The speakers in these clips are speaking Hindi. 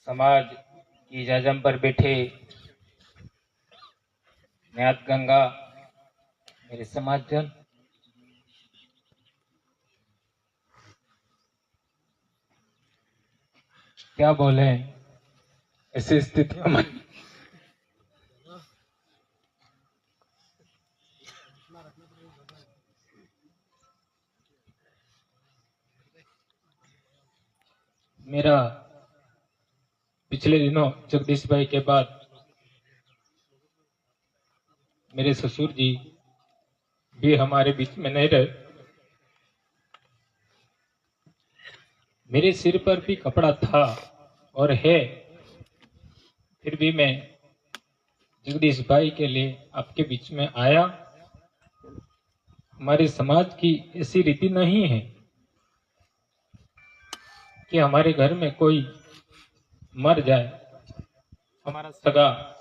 समाज की जजम पर बैठे न्यात गंगा मेरे समाजजन, क्या बोले ऐसी स्थिति हमारी। मेरा पिछले दिनों जगदीश भाई के बाद मेरे ससुर जी भी हमारे बीच में नहीं रहे। मेरे सिर पर भी कपड़ा था और है, फिर भी मैं जगदीश भाई के लिए आपके बीच में आया। हमारे समाज की ऐसी रीति नहीं है कि हमारे घर में कोई मर जाए, हमारा सगा,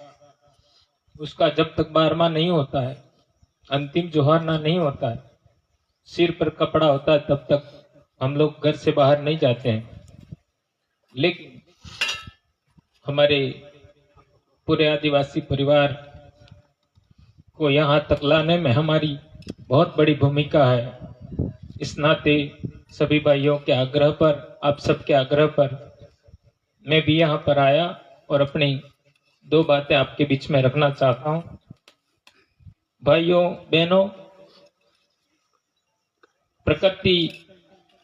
उसका जब तक 12वां नहीं होता है, अंतिम जोहरना नहीं होता है, सिर पर कपड़ा होता है, तब तक हम लोग घर से बाहर नहीं जाते हैं। लेकिन हमारे पूरे आदिवासी परिवार को यहाँ तक लाने में हमारी बहुत बड़ी भूमिका है। इस नाते सभी भाइयों के आग्रह पर, आप सबके आग्रह पर मैं भी यहाँ पर आया और अपनी 2 बातें आपके बीच में रखना चाहता हूँ। भाइयों बहनों, प्रकृति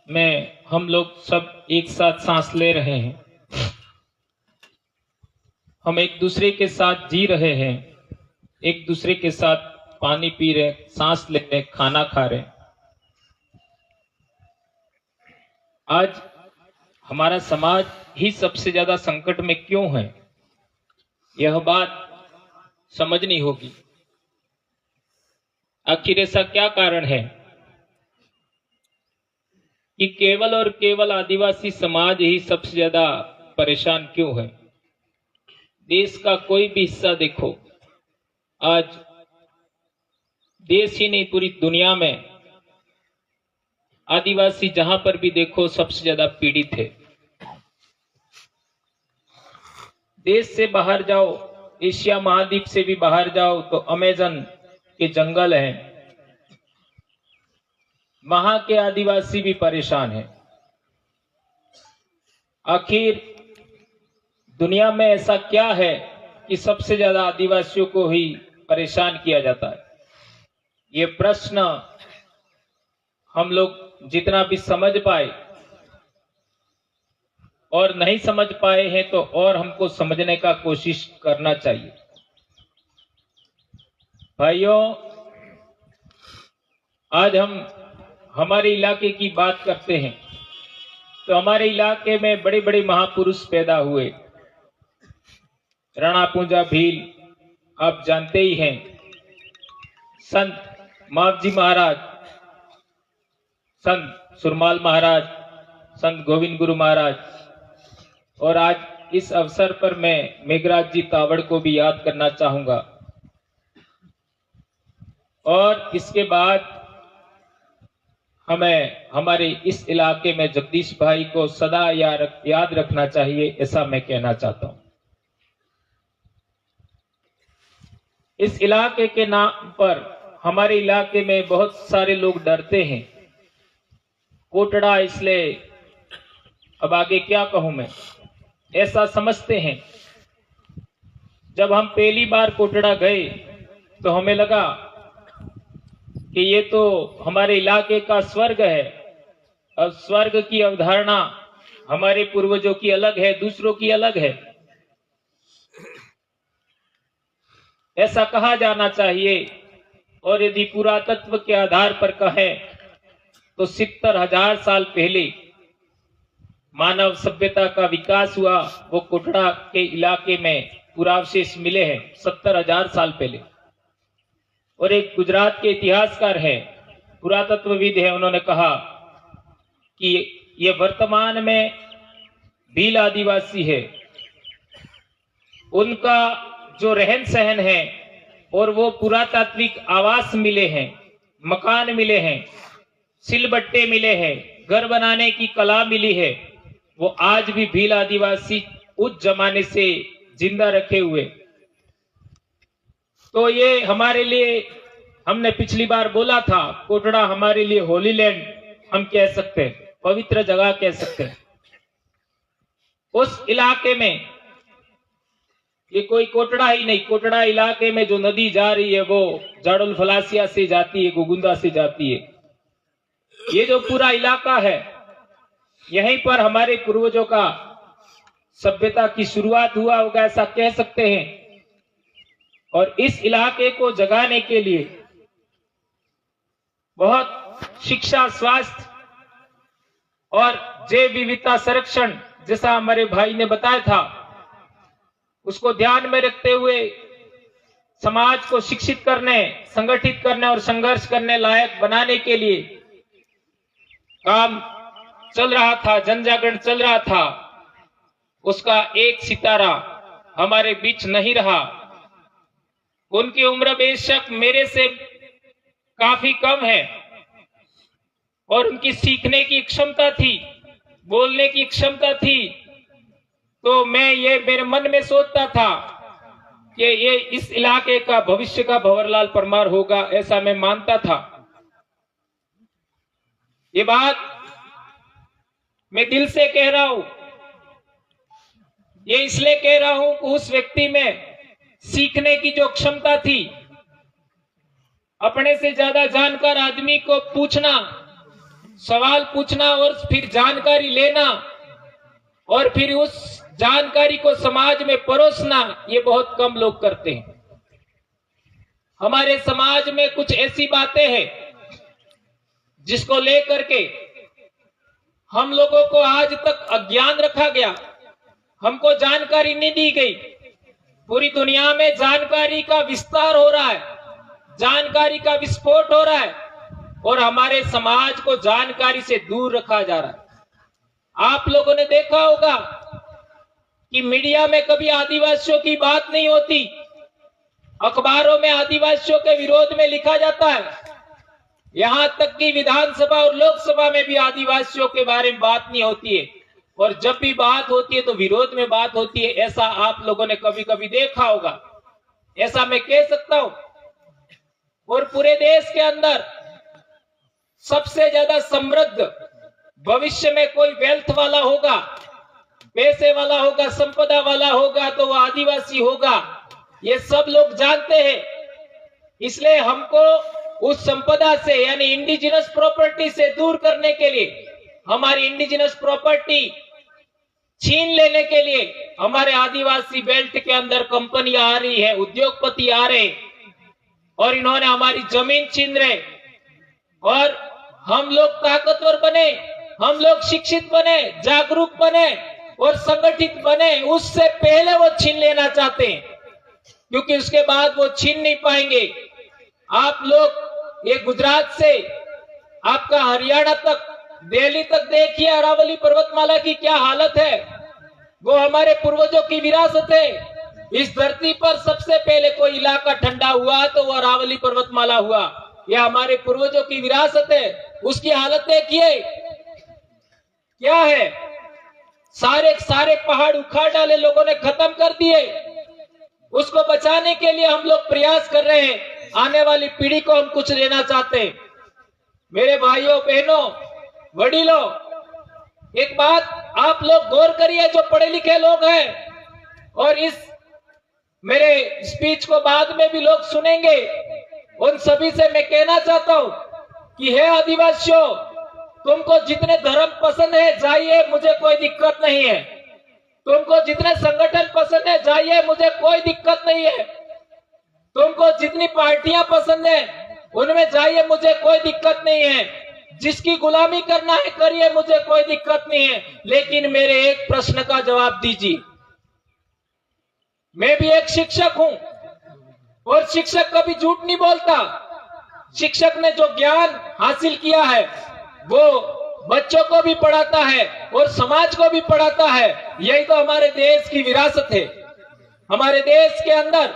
में हम लोग सब एक साथ सांस ले रहे हैं, हम एक दूसरे के साथ जी रहे हैं, एक दूसरे के साथ पानी पी रहे, सांस ले रहे, खाना खा रहे। आज हमारा समाज ही सबसे ज्यादा संकट में क्यों है, यह बात समझनी होगी। आखिर ऐसा क्या कारण है कि केवल और केवल आदिवासी समाज ही सबसे ज्यादा परेशान क्यों है। देश का कोई भी हिस्सा देखो, आज देश ही नहीं पूरी दुनिया में आदिवासी जहां पर भी देखो सबसे ज्यादा पीड़ित है। देश से बाहर जाओ, एशिया महाद्वीप से भी बाहर जाओ तो अमेज़न के जंगल हैं, वहां के आदिवासी भी परेशान हैं। आखिर दुनिया में ऐसा क्या है कि सबसे ज्यादा आदिवासियों को ही परेशान किया जाता है। ये प्रश्न हम लोग जितना भी समझ पाए और नहीं समझ पाए हैं तो और हमको समझने का कोशिश करना चाहिए। भाइयों, आज हम हमारे इलाके की बात करते हैं तो हमारे इलाके में बड़े बड़े महापुरुष पैदा हुए। राणा पूंजा भील आप जानते ही हैं, संत मावजी महाराज, संत सुरमाल महाराज, संत गोविंद गुरु महाराज, और आज इस अवसर पर मैं मेघराज जी तावड़ को भी याद करना चाहूंगा। और इसके बाद हमें हमारे इस इलाके में जगदीश भाई को सदा याद रखना चाहिए, ऐसा मैं कहना चाहता हूं। इस इलाके के नाम पर हमारे इलाके में बहुत सारे लोग डरते हैं। कोटड़ा, इसलिए अब आगे क्या कहूं मैं, ऐसा समझते हैं। जब हम पहली बार कोटड़ा गए तो हमें लगा कि ये तो हमारे इलाके का स्वर्ग है। अब स्वर्ग की अवधारणा हमारे पूर्वजों की अलग है, दूसरों की अलग है, ऐसा कहा जाना चाहिए। और यदि पुरातत्व के आधार पर कहें तो 70,000 साल पहले मानव सभ्यता का विकास हुआ, वो कोटड़ा के इलाके में पुरावशेष मिले हैं 70,000 साल पहले। और एक गुजरात के इतिहासकार है, पुरातत्वविद है, उन्होंने कहा कि ये वर्तमान में भील आदिवासी है, उनका जो रहन सहन है और वो पुरातात्विक आवास मिले हैं, मकान मिले हैं, सिलबट्टे मिले हैं, घर बनाने की कला मिली है, वो आज भी भील आदिवासी उस जमाने से जिंदा रखे हुए। तो ये हमारे लिए, हमने पिछली बार बोला था, कोटड़ा हमारे लिए होली लैंड हम कह सकते हैं, पवित्र जगह कह सकते हैं। उस इलाके में ये कोई कोटड़ा ही नहीं, कोटड़ा इलाके में जो नदी जा रही है वो जाडुल फलासिया से जाती है, गोगुंदा से जाती है। ये जो पूरा इलाका है, यहीं पर हमारे पूर्वजों का सभ्यता की शुरुआत हुआ होगा, ऐसा कह सकते हैं। और इस इलाके को जगाने के लिए बहुत शिक्षा, स्वास्थ्य और जैव विविधता संरक्षण, जैसा हमारे भाई ने बताया था, उसको ध्यान में रखते हुए समाज को शिक्षित करने, संगठित करने और संघर्ष करने लायक बनाने के लिए काम चल रहा था, जन जागरण चल रहा था। उसका एक सितारा हमारे बीच नहीं रहा। उनकी उम्र बेशक मेरे से काफी कम है और उनकी सीखने की क्षमता थी, बोलने की क्षमता थी। तो मैं ये मेरे मन में सोचता था कि ये इस इलाके का भविष्य का भंवरलाल परमार होगा, ऐसा मैं मानता था। ये बात मैं दिल से कह रहा हूं। ये इसलिए कह रहा हूं कि उस व्यक्ति में सीखने की जो क्षमता थी, अपने से ज्यादा जानकार आदमी को पूछना, सवाल पूछना और फिर जानकारी लेना और फिर उस जानकारी को समाज में परोसना, ये बहुत कम लोग करते हैं। हमारे समाज में कुछ ऐसी बातें हैं जिसको लेकर के हम लोगों को आज तक अज्ञान रखा गया, हमको जानकारी नहीं दी गई। पूरी दुनिया में जानकारी का विस्तार हो रहा है, जानकारी का विस्फोट हो रहा है और हमारे समाज को जानकारी से दूर रखा जा रहा है। आप लोगों ने देखा होगा कि मीडिया में कभी आदिवासियों की बात नहीं होती, अखबारों में आदिवासियों के विरोध में लिखा जाता है, यहां तक कि विधानसभा और लोकसभा में भी आदिवासियों के बारे में बात नहीं होती है। और जब भी बात होती है तो विरोध में बात होती है। ऐसा आप लोगों ने कभी कभी देखा होगा, ऐसा मैं कह सकता हूं। और पूरे देश के अंदर सबसे ज्यादा समृद्ध भविष्य में कोई वेल्थ वाला होगा, पैसे वाला होगा, संपदा वाला होगा तो वो आदिवासी होगा, ये सब लोग जानते हैं। इसलिए हमको उस संपदा से यानी इंडिजिनस प्रॉपर्टी से दूर करने के लिए, हमारी इंडिजिनस प्रॉपर्टी छीन लेने के लिए हमारे आदिवासी बेल्ट के अंदर कंपनियां आ रही है, उद्योगपति आ रहे और इन्होंने हमारी जमीन छीन रहे। और हम लोग ताकतवर बने, हम लोग शिक्षित बने, जागरूक बने और संगठित बने, उससे पहले वो छीन लेना चाहते हैं, क्योंकि उसके बाद वो छीन नहीं पाएंगे। आप लोग ये गुजरात से आपका हरियाणा तक, दिल्ली तक देखिए, अरावली पर्वतमाला की क्या हालत है। वो हमारे पूर्वजों की विरासत है। इस धरती पर सबसे पहले कोई इलाका ठंडा हुआ तो वो अरावली पर्वतमाला हुआ। यह हमारे पूर्वजों की विरासत है। उसकी हालत देखिए क्या है। सारे पहाड़ उखाड़ डाले, लोगों ने खत्म कर दिए। उसको बचाने के लिए हम लोग प्रयास कर रहे हैं। आने वाली पीढ़ी को हम कुछ देना चाहते हैं। मेरे भाइयों बहनों वडीलों, एक बात आप लोग गौर करिए, जो पढ़े लिखे लोग हैं और इस मेरे स्पीच को बाद में भी लोग सुनेंगे, उन सभी से मैं कहना चाहता हूं कि हे आदिवासियों, तुमको जितने धर्म पसंद है जाइए, मुझे कोई दिक्कत नहीं है। तुमको जितने संगठन पसंद है जाइए, मुझे कोई दिक्कत नहीं है। तुमको जितनी पार्टियां पसंद है उनमें जाइए, मुझे कोई दिक्कत नहीं है। जिसकी गुलामी करना है करिए, मुझे कोई दिक्कत नहीं है। लेकिन मेरे एक प्रश्न का जवाब दीजिए। मैं भी एक शिक्षक हूं और शिक्षक कभी झूठ नहीं बोलता। शिक्षक ने जो ज्ञान हासिल किया है वो बच्चों को भी पढ़ाता है और समाज को भी पढ़ाता है। यही तो हमारे देश की विरासत है। हमारे देश के अंदर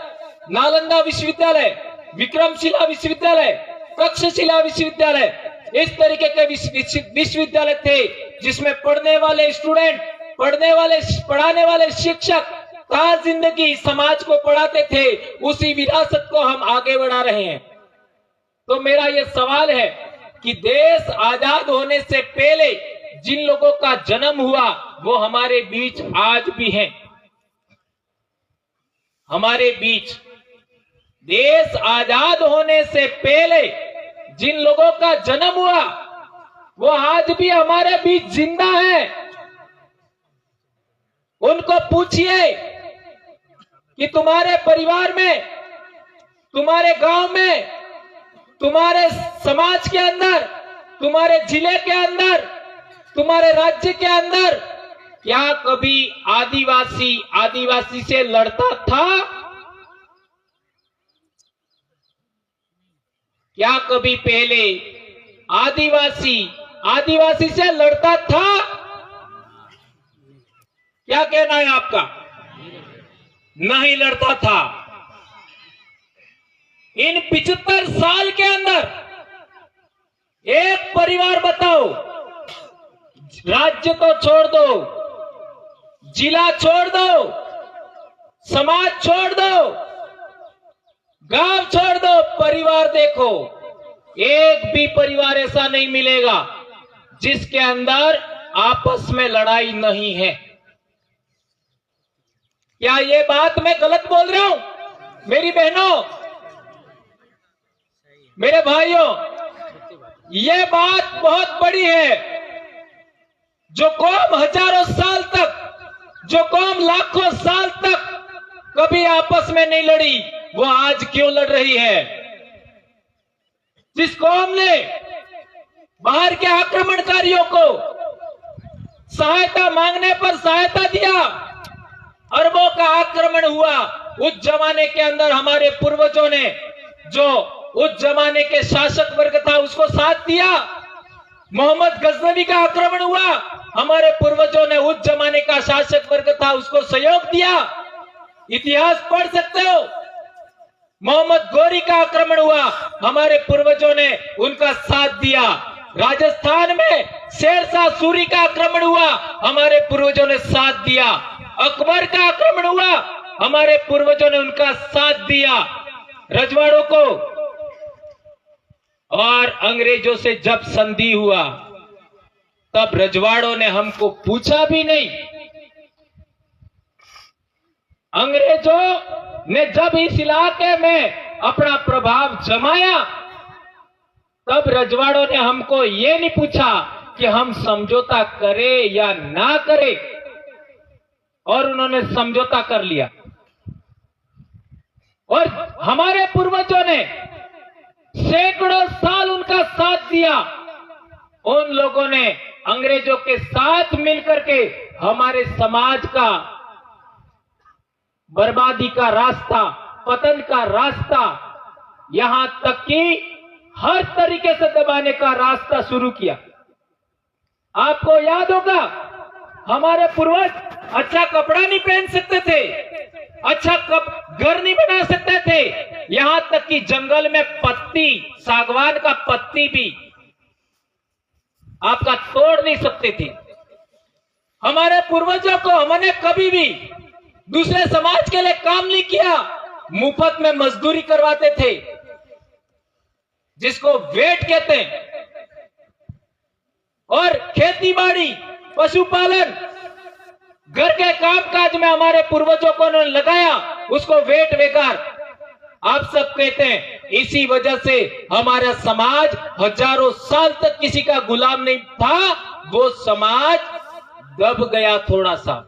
नालंदा विश्वविद्यालय, विक्रमशिला विश्वविद्यालय, तक्षशिला विश्वविद्यालय, इस तरीके के विश्वविद्यालय थे जिसमें पढ़ने वाले स्टूडेंट पढ़ाने वाले शिक्षक ता जिंदगी समाज को पढ़ाते थे, उसी विरासत को हम आगे बढ़ा रहे हैं। तो मेरा यह सवाल है कि देश आजाद होने से पहले जिन लोगों का जन्म हुआ वो हमारे बीच आज भी हैं। हमारे बीच देश आजाद होने से पहले जिन लोगों का जन्म हुआ वो आज भी हमारे बीच जिंदा है। उनको पूछिए कि तुम्हारे परिवार में, तुम्हारे गांव में, तुम्हारे समाज के अंदर, तुम्हारे जिले के अंदर, तुम्हारे राज्य के अंदर क्या कभी आदिवासी से लड़ता था? क्या कभी पहले आदिवासी से लड़ता था? क्या कहना है आपका? नहीं लड़ता था। इन 75 साल के अंदर एक परिवार बताओ, राज्य तो छोड़ दो, जिला छोड़ दो, समाज छोड़ दो, गांव छोड़ दो, परिवार देखो, एक भी परिवार ऐसा नहीं मिलेगा जिसके अंदर आपस में लड़ाई नहीं है। क्या ये बात मैं गलत बोल रहा हूं? मेरी बहनों, मेरे भाइयों, ये बात बहुत बड़ी है। जो कौम हजारों साल तक, जो कौम लाखों साल तक कभी आपस में नहीं लड़ी, वो आज क्यों लड़ रही है? जिस कौम ने बाहर के आक्रमणकारियों को सहायता मांगने पर सहायता दिया, अरबों का आक्रमण हुआ, उस जमाने के अंदर हमारे पूर्वजों ने, जो उस जमाने के शासक वर्ग था, उसको साथ दिया। मोहम्मद गजनवी का आक्रमण हुआ, हमारे पूर्वजों ने, उस जमाने का शासक वर्ग था, उसको सहयोग दिया। इतिहास पढ़ सकते हो। मोहम्मद गौरी का आक्रमण हुआ, हमारे पूर्वजों ने उनका साथ दिया। राजस्थान में शेरशाह सूरी का आक्रमण हुआ, हमारे पूर्वजों ने साथ दिया। अकबर का आक्रमण हुआ, हमारे पूर्वजों ने उनका साथ दिया। रजवाड़ों को और अंग्रेजों से जब संधि हुआ, तब रजवाड़ों ने हमको पूछा भी नहीं। अंग्रेजों ने जब इस इलाके में अपना प्रभाव जमाया, तब रजवाड़ों ने हमको ये नहीं पूछा कि हम समझौता करें या ना करें, और उन्होंने समझौता कर लिया। और हमारे पूर्वजों ने सैकड़ों साल उनका साथ दिया। उन लोगों ने अंग्रेजों के साथ मिलकर के हमारे समाज का बर्बादी का रास्ता, पतन का रास्ता, यहां तक कि हर तरीके से दबाने का रास्ता शुरू किया। आपको याद होगा, हमारे पूर्वज अच्छा कपड़ा नहीं पहन सकते थे, अच्छा घर नहीं बना सकते थे, यहां तक कि जंगल में पत्ती, सागवान का पत्ती भी आपका तोड़ नहीं सकते थे। हमारे पूर्वजों को हमने कभी भी दूसरे समाज के लिए काम नहीं किया, मुफ्त में मजदूरी करवाते थे, जिसको वेट कहते हैं। और खेती बाड़ी, पशुपालन, घर के कामकाज में हमारे पूर्वजों को उन्होंने लगाया, उसको वेट वेकार आप सब कहते हैं। इसी वजह से हमारा समाज हजारों साल तक किसी का गुलाम नहीं था। वो समाज दब गया थोड़ा सा,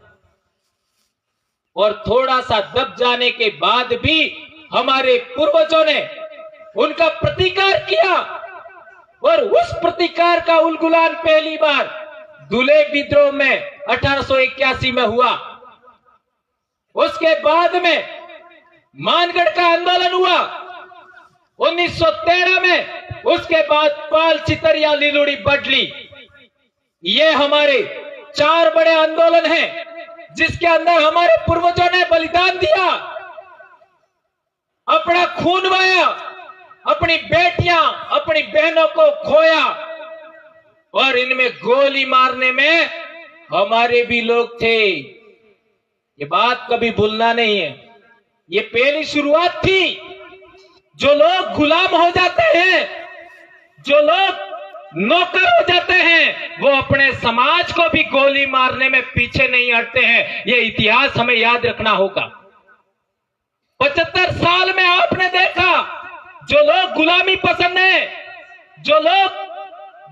और थोड़ा सा दब जाने के बाद भी हमारे पूर्वजों ने उनका प्रतिकार किया, और उस प्रतिकार का उलगुलान पहली बार धुले विद्रोह में 1881 में हुआ। उसके बाद में मानगढ़ का आंदोलन हुआ 1913 में। उसके बाद पाल, चितरिया, लिलुड़ी, बडली, ये हमारे 4 बड़े आंदोलन हैं, जिसके अंदर हमारे पूर्वजों ने बलिदान दिया, अपना खून बहाया, अपनी बेटियां, अपनी बहनों को खोया, और इनमें गोली मारने में हमारे भी लोग थे, ये बात कभी भूलना नहीं है। ये पहली शुरुआत थी। जो लोग गुलाम हो जाते हैं, जो लोग नौकर हो जाते हैं, वो अपने समाज को भी गोली मारने में पीछे नहीं हटते हैं। ये इतिहास हमें याद रखना होगा। 75 साल में आपने देखा, जो लोग गुलामी पसंद है, जो लोग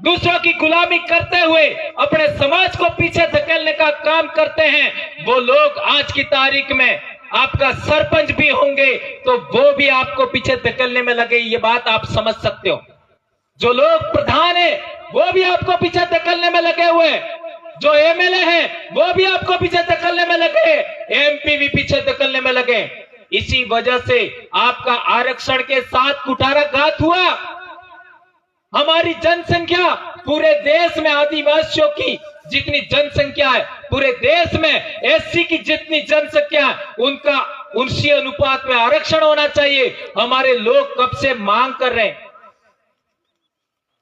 दूसरों की गुलामी करते हुए अपने समाज को पीछे धकेलने का काम करते हैं, वो लोग आज की तारीख में आपका सरपंच भी होंगे तो वो भी आपको पीछे धकेलने में लगे। ये बात आप समझ सकते हो। जो लोग प्रधान है वो भी आपको पीछे धकेलने में लगे हुए, जो एमएलए हैं वो भी आपको पीछे धकेलने में लगे, एमपी भी पीछे धकेलने में लगे। इसी वजह से आपका आरक्षण के साथ कुठाराघात हुआ। हमारी जनसंख्या पूरे देश में, आदिवासियों की जितनी जनसंख्या है पूरे देश में, एससी की जितनी जनसंख्या है, उनका उसी अनुपात में आरक्षण होना चाहिए। हमारे लोग कब से मांग कर रहे हैं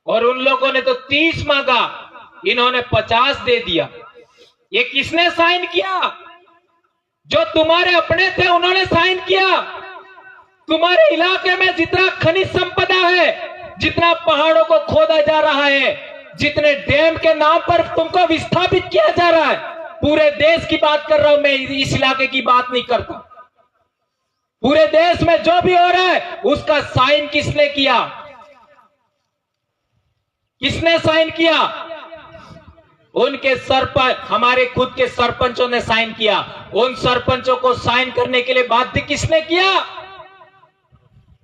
और उन लोगों ने तो 30 मांगा, इन्होंने 50 दे दिया। ये किसने साइन किया? जो तुम्हारे अपने थे उन्होंने साइन किया। तुम्हारे इलाके में जितना खनिज संपदा है, जितना पहाड़ों को खोदा जा रहा है, जितने डैम के नाम पर तुमको विस्थापित किया जा रहा है, पूरे देश की बात कर रहा हूं मैं, इस इलाके की बात नहीं करता। पूरे देश में जो भी हो रहा है उसका साइन किसने किया? किसने साइन किया? उनके सरपंच, हमारे खुद के सरपंचों ने साइन किया। उन सरपंचों को साइन करने के लिए बाध्य किसने किया?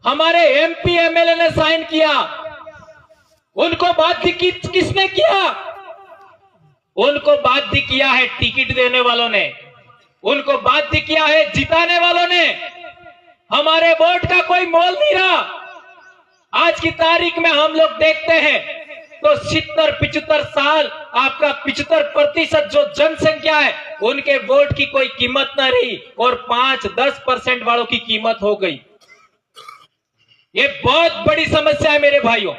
हमारे एमपी एमएलए ने साइन किया। उनको बाध्य किसने किया? उनको बाध्य किया है टिकट देने वालों ने, उनको बाध्य किया है जिताने वालों ने। हमारे वोट का कोई मोल नहीं रहा। आज की तारीख में हम लोग देखते हैं तो 70-75 साल, आपका 75% जो जनसंख्या है उनके वोट की कोई कीमत न रही और 5-10% वालों की कीमत हो गई। ये बहुत बड़ी समस्या है मेरे भाइयों।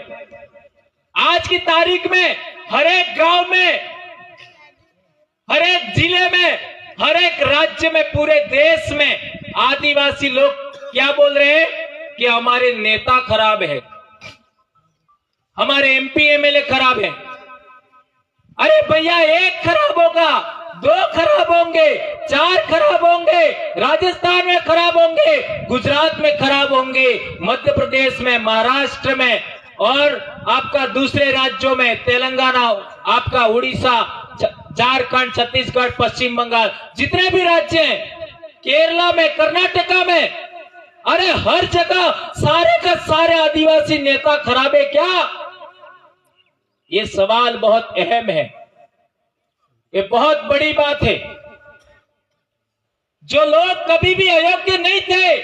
आज की तारीख में हर एक गांव में, हर एक जिले में, हर एक राज्य में, पूरे देश में आदिवासी लोग क्या बोल रहे हैं कि हमारे नेता खराब है, हमारे एमपी एमएलए खराब है। अरे भैया, एक खराब होगा, 2 खराब होंगे, 4 खराब होंगे, राजस्थान में खराब होंगे, गुजरात में खराब होंगे, मध्य प्रदेश में, महाराष्ट्र में और आपका दूसरे राज्यों में, तेलंगाना, आपका उड़ीसा, झारखंड, छत्तीसगढ़, पश्चिम बंगाल, जितने भी राज्य हैं, केरला में, कर्नाटका में, अरे हर जगह सारे का सारे आदिवासी नेता खराब है क्या? ये सवाल बहुत अहम है, ये बहुत बड़ी बात है। जो लोग कभी भी अयोग्य नहीं थे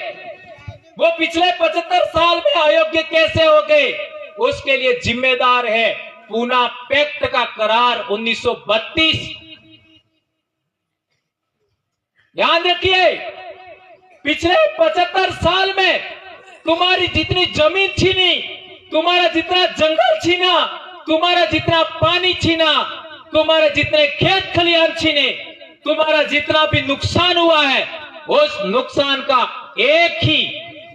वो पिछले 75 साल में अयोग्य कैसे हो गए? उसके लिए जिम्मेदार है पूना पैक्ट का करार 1932। ध्यान रखिए, पिछले 75 साल में तुम्हारी जितनी जमीन छीनी, तुम्हारा जितना जंगल छीना, तुम्हारा जितना पानी छीना, तुम्हारे जितने खेत खलिहान छीने, तुम्हारा जितना भी नुकसान हुआ है, उस नुकसान का एक ही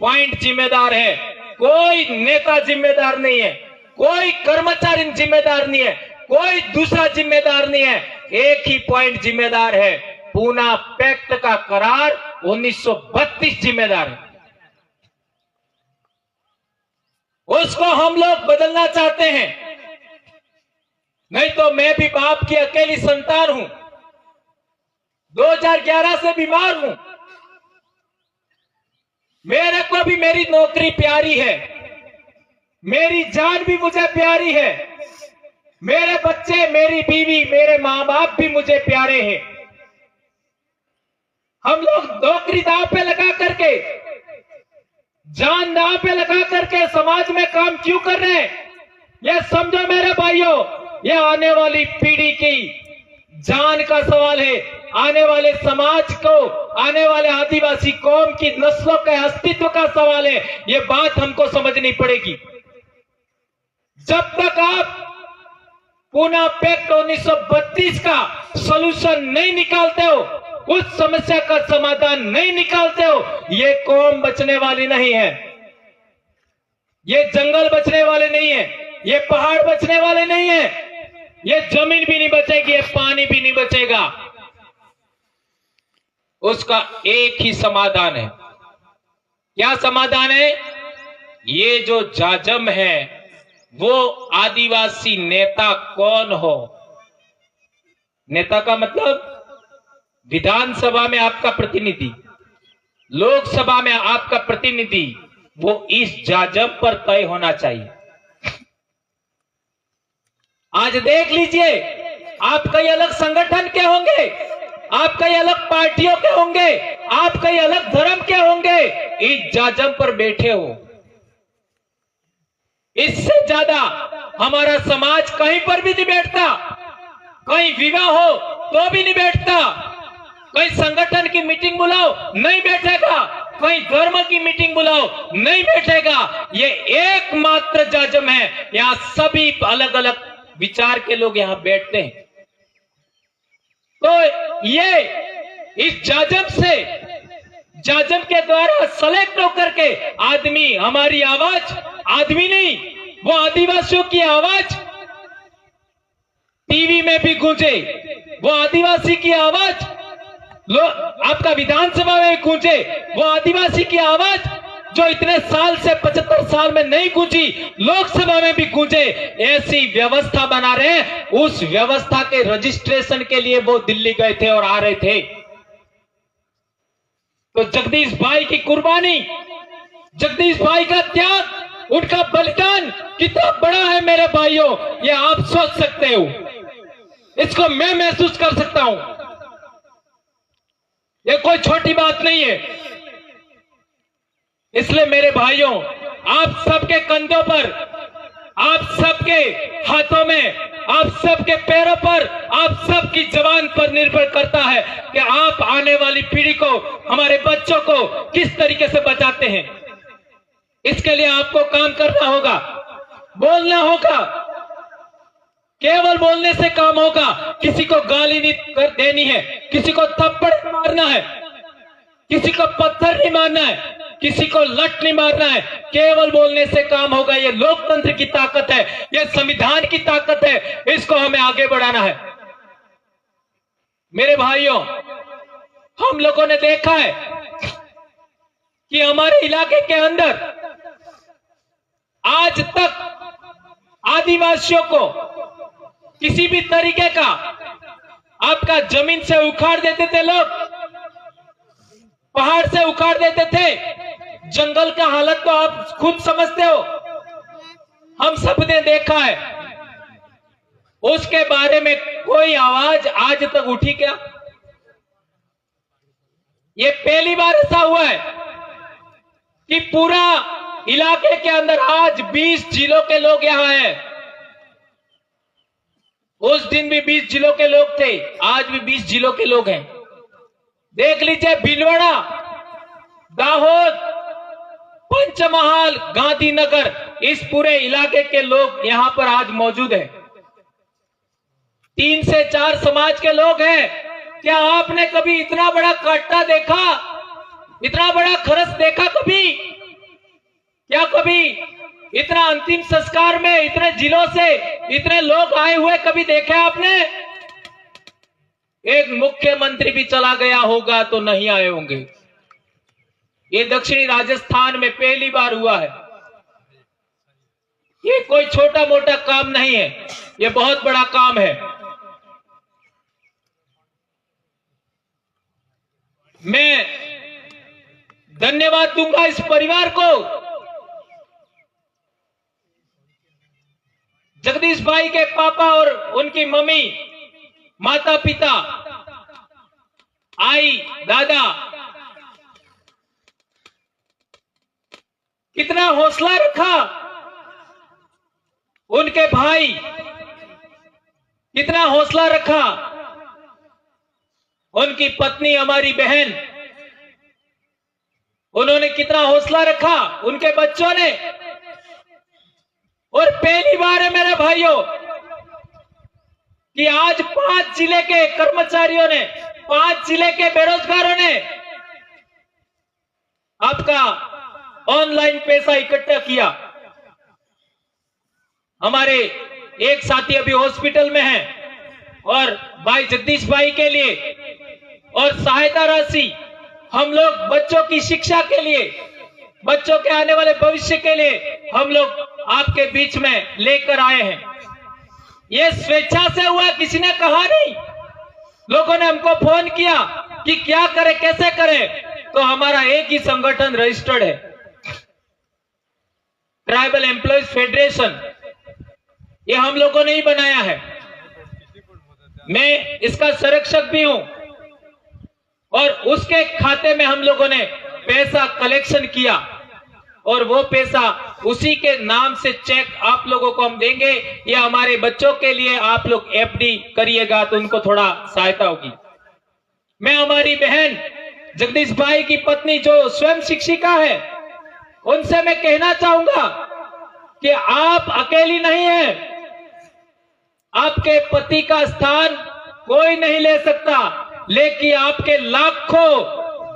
पॉइंट जिम्मेदार है। कोई नेता जिम्मेदार नहीं है, कोई कर्मचारी जिम्मेदार नहीं है, कोई दूसरा जिम्मेदार नहीं है। एक ही पॉइंट जिम्मेदार है, पूना पैक्ट का करार 1932 जिम्मेदार है। उसको हम लोग बदलना चाहते हैं। नहीं तो मैं भी बाप की अकेली संतान हूं, 2011 से बीमार हूं। मेरे को भी मेरी नौकरी प्यारी है, मेरी जान भी मुझे प्यारी है, मेरे बच्चे, मेरी बीवी, मेरे माँ बाप भी मुझे प्यारे हैं। हम लोग नौकरी दांव पे लगा करके, जान दांव पे लगा करके समाज में काम क्यों कर रहे हैं? ये समझो मेरे भाइयों, ये आने वाली पीढ़ी की जान का सवाल है, आने वाले समाज को, आने वाले आदिवासी कौम की नस्लों के अस्तित्व का सवाल है। ये बात हमको समझनी पड़ेगी। जब तक आप पूना पैक्ट 1932 का सलूशन नहीं निकालते हो, उस समस्या का समाधान नहीं निकालते हो, ये कौम बचने वाली नहीं है, ये जंगल बचने वाले नहीं है, ये पहाड़ बचने वाले नहीं है, ये जमीन भी नहीं बचेगी, ये पानी भी नहीं बचेगा। उसका एक ही समाधान है। क्या समाधान है? ये जो जाजम है वो आदिवासी नेता कौन हो? नेता का मतलब विधानसभा में आपका प्रतिनिधि, लोकसभा में आपका प्रतिनिधि, वो इस जाजम पर तय होना चाहिए। आज देख लीजिए, आप कई अलग संगठन के होंगे, आप कई अलग पार्टियों के होंगे, आप कई अलग धर्म के होंगे, इस जाजम पर बैठे हो। इससे ज्यादा हमारा समाज कहीं पर भी नहीं बैठता। कहीं विवाह हो तो भी नहीं बैठता, कहीं संगठन की मीटिंग बुलाओ नहीं बैठेगा, कहीं धर्म की मीटिंग बुलाओ नहीं बैठेगा। ये एकमात्र जाजम है, यहां सभी अलग अलग विचार के लोग यहां बैठते हैं। तो ये इस जाजम से, जाजम के द्वारा सेलेक्ट होकर के आदमी, हमारी आवाज, आदमी नहीं, वो आदिवासियों की आवाज टीवी में भी गूंजे, वो आदिवासी की आवाज आपका विधानसभा में गूंजे, वो आदिवासी की आवाज जो इतने साल से 75 साल में नहीं गूंजी, लोकसभा में भी गूंजे। ऐसी व्यवस्था बना रहे हैं। उस व्यवस्था के रजिस्ट्रेशन के लिए वो दिल्ली गए थे और आ रहे थे। तो जगदीश भाई की कुर्बानी, जगदीश भाई का त्याग, उनका बलिदान कितना बड़ा है मेरे भाइयों, ये आप सोच सकते हो। इसको मैं महसूस कर सकता हूं। ये कोई छोटी बात नहीं है। इसलिए मेरे भाइयों, आप सबके कंधों पर, आप सबके हाथों में, आप सबके पैरों पर, आप सबकी जवान पर निर्भर करता है कि आप आने वाली पीढ़ी को, हमारे बच्चों को किस तरीके से बचाते हैं। इसके लिए आपको काम करना होगा, बोलना होगा। केवल बोलने से काम होगा। किसी को गाली नहीं कर देनी है, किसी को थप्पड़ मारना है, किसी को पत्थर नहीं मारना है, किसी को लठ नहीं मारना है। केवल बोलने से काम होगा। ये लोकतंत्र की ताकत है, ये संविधान की ताकत है, इसको हमें आगे बढ़ाना है। मेरे भाइयों, हम लोगों ने देखा है कि हमारे इलाके के अंदर आज तक आदिवासियों को किसी भी तरीके का आपका जमीन से उखाड़ देते थे लोग, पहाड़ से उखाड़ देते थे। जंगल का हालत तो आप खुद समझते हो, हम सब ने देखा है। उसके बारे में कोई आवाज आज तक उठी क्या? ये पहली बार ऐसा हुआ है कि पूरा इलाके के अंदर आज 20 जिलों के लोग यहां हैं। उस दिन भी 20 जिलों के लोग थे, आज भी 20 जिलों के लोग हैं। देख लीजिए, भीलवाड़ा, दाहोद, पंचमहाल, गांधीनगर, इस पूरे इलाके के लोग यहां पर आज मौजूद हैं। 3 से 4 समाज के लोग हैं। क्या आपने कभी इतना बड़ा काटा देखा, इतना बड़ा खरस देखा कभी? क्या कभी इतना अंतिम संस्कार में इतने जिलों से इतने लोग आए हुए कभी देखे आपने? एक मुख्यमंत्री भी चला गया होगा तो नहीं आए होंगे। ये दक्षिणी राजस्थान में पहली बार हुआ है। ये कोई छोटा मोटा काम नहीं है, ये बहुत बड़ा काम है। मैं धन्यवाद दूंगा इस परिवार को, जगदीश भाई के पापा और उनकी मम्मी, माता पिता, आई, दादा, कितना हौसला रखा। उनके भाई कितना हौसला रखा। उनकी पत्नी, हमारी बहन, उन्होंने कितना हौसला रखा, उनके बच्चों ने। और पहली बार है मेरे भाइयों, कि आज 5 जिले के कर्मचारियों ने, 5 जिले के बेरोजगारों ने आपका ऑनलाइन पैसा इकट्ठा किया। हमारे एक साथी अभी हॉस्पिटल में हैं और भाई जगदीश भाई के लिए और सहायता राशि हम लोग बच्चों की शिक्षा के लिए, बच्चों के आने वाले भविष्य के लिए हम लोग आपके बीच में लेकर आए हैं। ये स्वेच्छा से हुआ, किसी ने कहा नहीं। लोगों ने हमको फोन किया कि क्या करें, कैसे करें, तो हमारा एक ही संगठन रजिस्टर्ड है, ट्राइबल एम्प्लॉयज फेडरेशन। ये हम लोगों ने ही बनाया है। मैं इसका संरक्षक भी हूं और उसके खाते में हम लोगों ने पैसा कलेक्शन किया और वो पैसा उसी के नाम से चेक आप लोगों को हम देंगे। या हमारे बच्चों के लिए आप लोग एफडी करिएगा तो उनको थोड़ा सहायता होगी। मैं हमारी बहन जगदीश भाई की पत्नी जो स्वयं शिक्षिका है, उनसे मैं कहना चाहूंगा कि आप अकेली नहीं है। आपके पति का स्थान कोई नहीं ले सकता, लेकिन आपके लाखों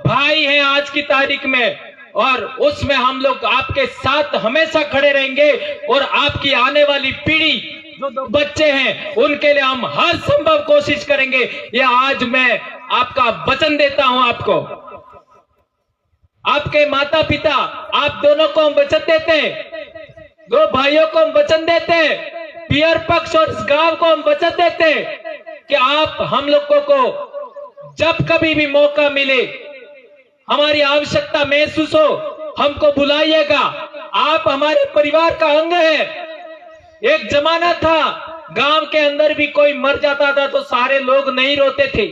भाई हैं आज की तारीख में, और उसमें हम लोग आपके साथ हमेशा खड़े रहेंगे। और आपकी आने वाली पीढ़ी जो बच्चे हैं उनके लिए हम हर संभव कोशिश करेंगे। यह आज मैं आपका वचन देता हूं। आपको, आपके माता पिता, आप दोनों को हम वचन देते हैं, 2 भाइयों को हम वचन देते हैं, पियर पक्ष और इस गांव को हम वचन देते हैं कि आप हम लोगों को जब कभी भी मौका मिले, हमारी आवश्यकता महसूस हो, हमको बुलाइएगा। आप हमारे परिवार का अंग है। एक जमाना था गांव के अंदर भी कोई मर जाता था तो सारे लोग नहीं रोते थे,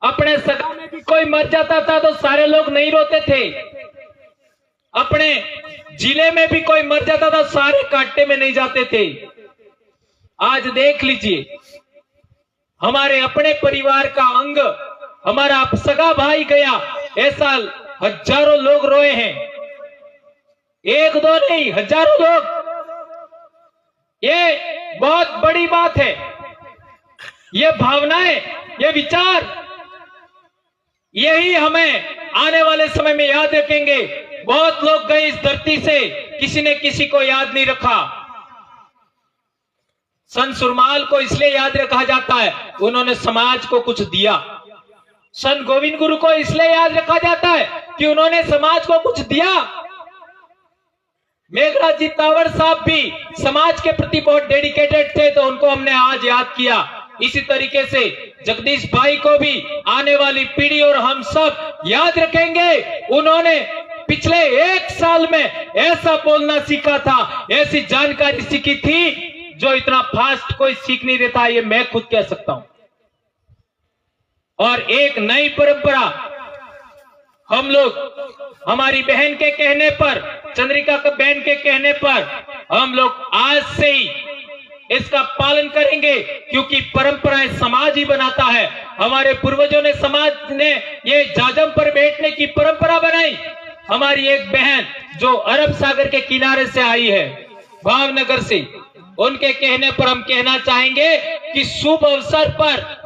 अपने सगा में भी कोई मर जाता था तो सारे लोग नहीं रोते थे, अपने जिले में भी कोई मर जाता था सारे कांटे में नहीं जाते थे। आज देख लीजिए, हमारे अपने परिवार का अंग, हमारा सगा भाई गया, ऐसा हजारों लोग रोए हैं, 1-2 नहीं, हजारों लोग। ये बहुत बड़ी बात है। ये भावनाएं, ये विचार, यही हमें आने वाले समय में याद रखेंगे। बहुत लोग गए इस धरती से, किसी ने किसी को याद नहीं रखा। संत सुरमाल को इसलिए याद रखा जाता है, उन्होंने समाज को कुछ दिया। संत गोविंद गुरु को इसलिए याद रखा जाता है कि उन्होंने समाज को कुछ दिया। मेघराज जी तावड़ साहब भी समाज के प्रति बहुत डेडिकेटेड थे, तो उनको हमने आज याद किया। इसी तरीके से जगदीश भाई को भी आने वाली पीढ़ी और हम सब याद रखेंगे। उन्होंने पिछले 1 साल में ऐसा बोलना सीखा था, ऐसी जानकारी सीखी थी जो इतना फास्ट कोई सीख नहीं रहता, ये मैं खुद कह सकता हूं। और एक नई परंपरा हम लोग, हमारी बहन के कहने पर, चंद्रिका का बहन के कहने पर हम लोग आज से ही इसका पालन करेंगे, क्योंकि परंपराएं समाज ही बनाता है। हमारे पूर्वजों ने, समाज ने ये जाजम पर बैठने की परंपरा बनाई। हमारी एक बहन जो अरब सागर के किनारे से आई है, भावनगर से, उनके कहने पर हम कहना चाहेंगे कि शुभ अवसर पर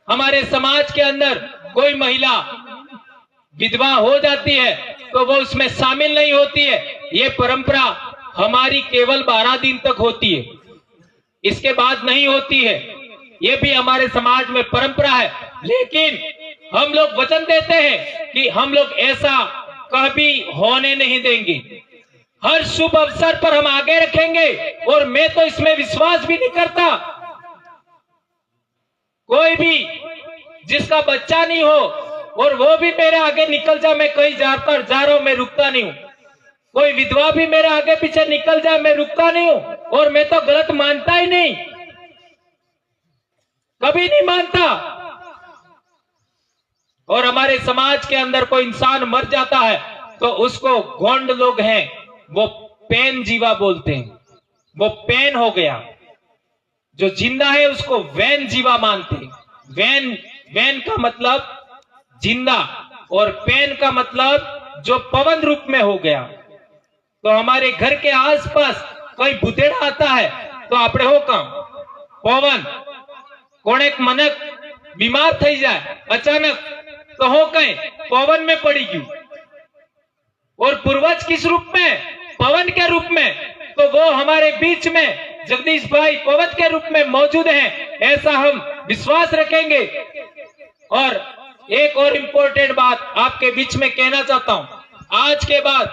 हमारे समाज के अंदर कोई महिला विधवा हो जाती है तो वो उसमें शामिल नहीं होती है। ये परंपरा हमारी केवल 12 दिन तक होती है, इसके बाद नहीं होती है। ये भी हमारे समाज में परंपरा है, लेकिन हम लोग वचन देते हैं कि हम लोग ऐसा कभी होने नहीं देंगे। हर शुभ अवसर पर हम आगे रखेंगे, और मैं तो इसमें विश्वास भी नहीं करता कोई भी जिसका बच्चा नहीं हो और वो भी मेरे आगे निकल जाए, मैं कहीं जा रहा हूं, मैं रुकता नहीं हूं। कोई विधवा भी मेरे आगे पीछे निकल जाए, मैं रुकता नहीं हूं, और मैं तो गलत मानता ही नहीं, कभी नहीं मानता। और हमारे समाज के अंदर कोई इंसान मर जाता है तो उसको गोंड लोग हैं, वो पेन जीवा बोलते हैं, वो पेन हो गया। जो जिंदा है उसको वैन जीवा मानते हैं। वैन का मतलब जिंदा, और पेन का मतलब जो पवन रूप में हो गया। तो हमारे घर के आसपास कोई बुधेड़ा आता है तो आपने हो काम, पवन कोने मनक बीमार थई जाए अचानक तो हो कहे पवन में पड़ी गई और पूर्वज किस रूप में, पवन के रूप में, तो वो हमारे बीच में जगदीश भाई पवन के रूप में मौजूद हैं, ऐसा हम विश्वास रखेंगे। और एक और इम्पोर्टेंट बात आपके बीच में कहना चाहता हूं, आज के बाद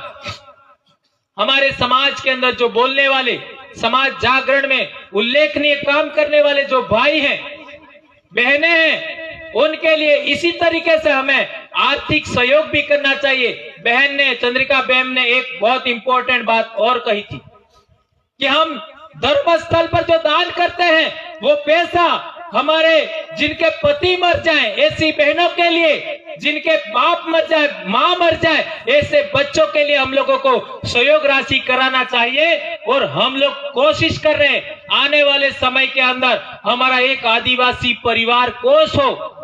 हमारे समाज के अंदर जो बोलने वाले, समाज जागरण में उल्लेखनीय काम करने वाले जो भाई हैं, बहनें हैं, उनके लिए इसी तरीके से हमें आर्थिक सहयोग भी करना चाहिए। बहन ने, चंद्रिका बहन ने एक बहुत इंपॉर्टेंट बात और कही थी कि हम धर्म स्थल पर जो दान करते हैं वो पैसा हमारे जिनके पति मर जाए, ऐसी बहनों के लिए, जिनके बाप मर जाए, मां मर जाए, ऐसे बच्चों के लिए हम लोगों को सहयोग राशि कराना चाहिए। और हम लोग कोशिश कर रहे हैं आने वाले समय के अंदर हमारा एक आदिवासी परिवार कोष हो,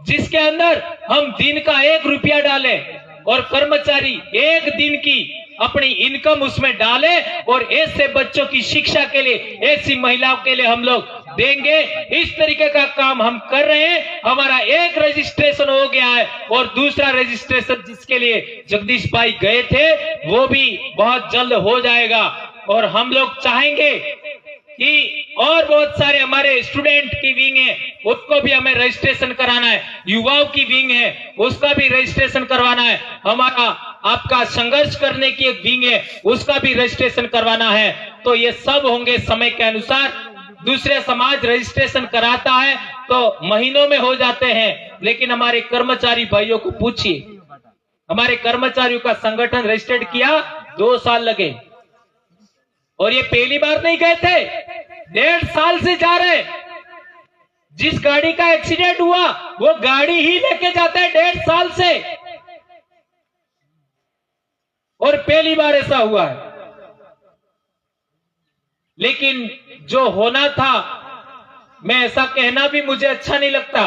जिसके अंदर हम दिन का 1 रुपया डालें और कर्मचारी 1 दिन की अपनी इनकम उसमें डाले और ऐसे बच्चों की शिक्षा के लिए, ऐसी महिलाओं के लिए हम लोग देंगे। इस तरीके का काम हम कर रहे हैं। हमारा एक रजिस्ट्रेशन हो गया है और दूसरा रजिस्ट्रेशन जिसके लिए जगदीश भाई गए थे वो भी बहुत जल्द हो जाएगा। और हम लोग चाहेंगे कि और बहुत सारे हमारे स्टूडेंट की विंग है, उसको भी हमें रजिस्ट्रेशन कराना है, युवाओं की विंग है उसका भी रजिस्ट्रेशन करवाना है, हमारा आपका संघर्ष करने की एक विंग है उसका भी रजिस्ट्रेशन करवाना है। तो ये सब होंगे समय के अनुसार। दूसरे समाज रजिस्ट्रेशन कराता है तो महीनों में हो जाते हैं, लेकिन हमारे कर्मचारी भाइयों को पूछिए, हमारे कर्मचारियों का संगठन रजिस्टर्ड किया 2 साल लगे और ये पहली बार नहीं गए थे, 1.5 साल से जा रहे। जिस गाड़ी का एक्सीडेंट हुआ वो गाड़ी ही लेके जाते हैं 1.5 साल से, और पहली बार ऐसा हुआ है। लेकिन जो होना था, मैं ऐसा कहना भी मुझे अच्छा नहीं लगता,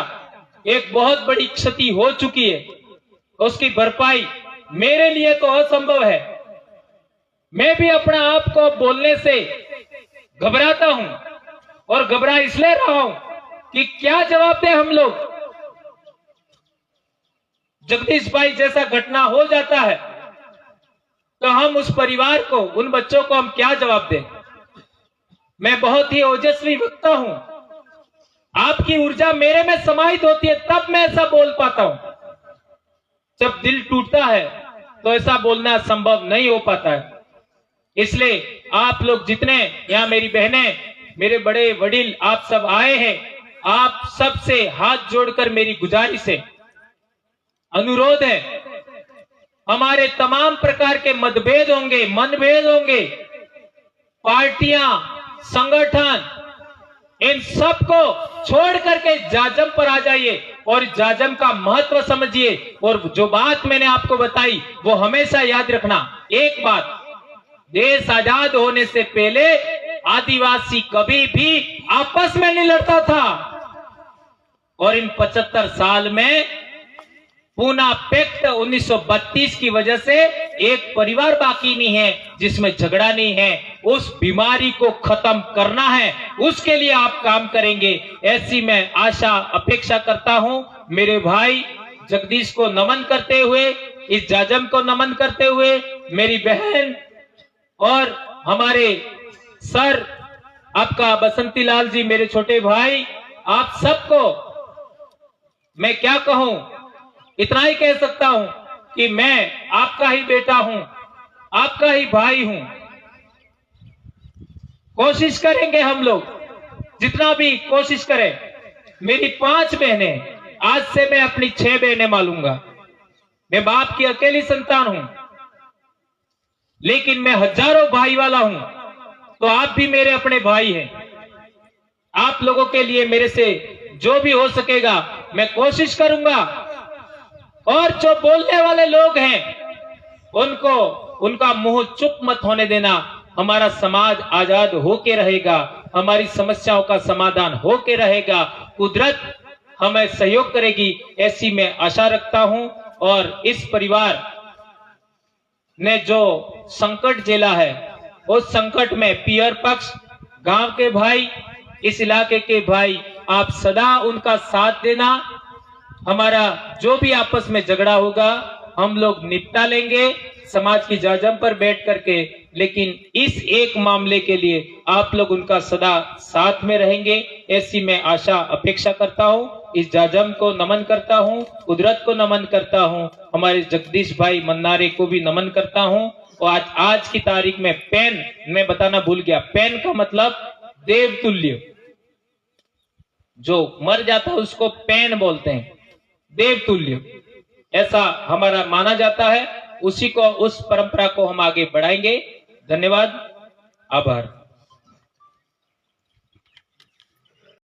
एक बहुत बड़ी क्षति हो चुकी है, उसकी भरपाई मेरे लिए तो असंभव है। मैं भी अपने आप को बोलने से घबराता हूं और घबरा इसलिए रहा हूं कि क्या जवाब दें हम लोग। जगदीश भाई जैसा घटना हो जाता है तो हम उस परिवार को, उन बच्चों को हम क्या जवाब दें। मैं बहुत ही ओजस्वी वक्ता हूं, आपकी ऊर्जा मेरे में समाहित होती है तब मैं ऐसा बोल पाता हूं। जब दिल टूटता है तो ऐसा बोलना संभव नहीं हो पाता है। इसलिए आप लोग जितने यहाँ, मेरी बहनें, मेरे बड़े वडील, आप सब आए हैं, आप सबसे हाथ जोड़कर मेरी गुजारिश है, अनुरोध है, हमारे तमाम प्रकार के मतभेद होंगे, मनभेद होंगे, पार्टियां, संगठन, इन सब को छोड़ करके जाजम पर आ जाइए और जाजम का महत्व समझिए। और जो बात मैंने आपको बताई वो हमेशा याद रखना। एक बात, देश आजाद होने से पहले आदिवासी कभी भी आपस में नहीं लड़ता था, और इन 75 साल में पूना पैक्ट 1932 की वजह से एक परिवार बाकी नहीं है जिसमें झगड़ा नहीं है। उस बीमारी को खत्म करना है, उसके लिए आप काम करेंगे, ऐसी मैं आशा अपेक्षा करता हूं। मेरे भाई जगदीश को नमन करते हुए, इस जाजम को नमन करते हुए, मेरी बहन और हमारे सर आपका बसंती लाल जी, मेरे छोटे भाई, आप सबको मैं क्या कहूं, इतना ही कह सकता हूं कि मैं आपका ही बेटा हूं, आपका ही भाई हूं। कोशिश करेंगे हम लोग, जितना भी कोशिश करें। मेरी 5 बहनें, आज से मैं अपनी 6 बहनें मालूंगा। मैं बाप की अकेली संतान हूं, लेकिन मैं हजारों भाई वाला हूं, तो आप भी मेरे अपने भाई हैं। आप लोगों के लिए मेरे से जो भी हो सकेगा मैं कोशिश करूंगा। और जो बोलने वाले लोग हैं उनको, उनका मुंह चुप मत होने देना। हमारा समाज आजाद होके रहेगा, हमारी समस्याओं का समाधान होके रहेगा, कुदरत हमें सहयोग करेगी, ऐसी मैं आशा रखता हूं। और इस परिवार ने जो संकट झेला है, उस संकट में पियर पक्ष, गांव के भाई, इस इलाके के भाई, आप सदा उनका साथ देना। हमारा जो भी आपस में झगड़ा होगा हम लोग निपटा लेंगे समाज की जाजम पर बैठ करके, लेकिन इस एक मामले के लिए आप लोग उनका सदा साथ में रहेंगे, ऐसी मैं आशा अपेक्षा करता हूं। इस जाजम को नमन करता हूं, कुदरत को नमन करता हूं, हमारे जगदीश भाई मन्नारे को भी नमन करता हूं। और आज की तारीख में पेन, मैं बताना भूल गया, पेन का मतलब देवतुल्य, जो मर जाता है उसको पेन बोलते हैं, देवतुल्य ऐसा हमारा माना जाता है। उसी को, उस परंपरा को हम आगे बढ़ाएंगे। धन्यवाद, आभार।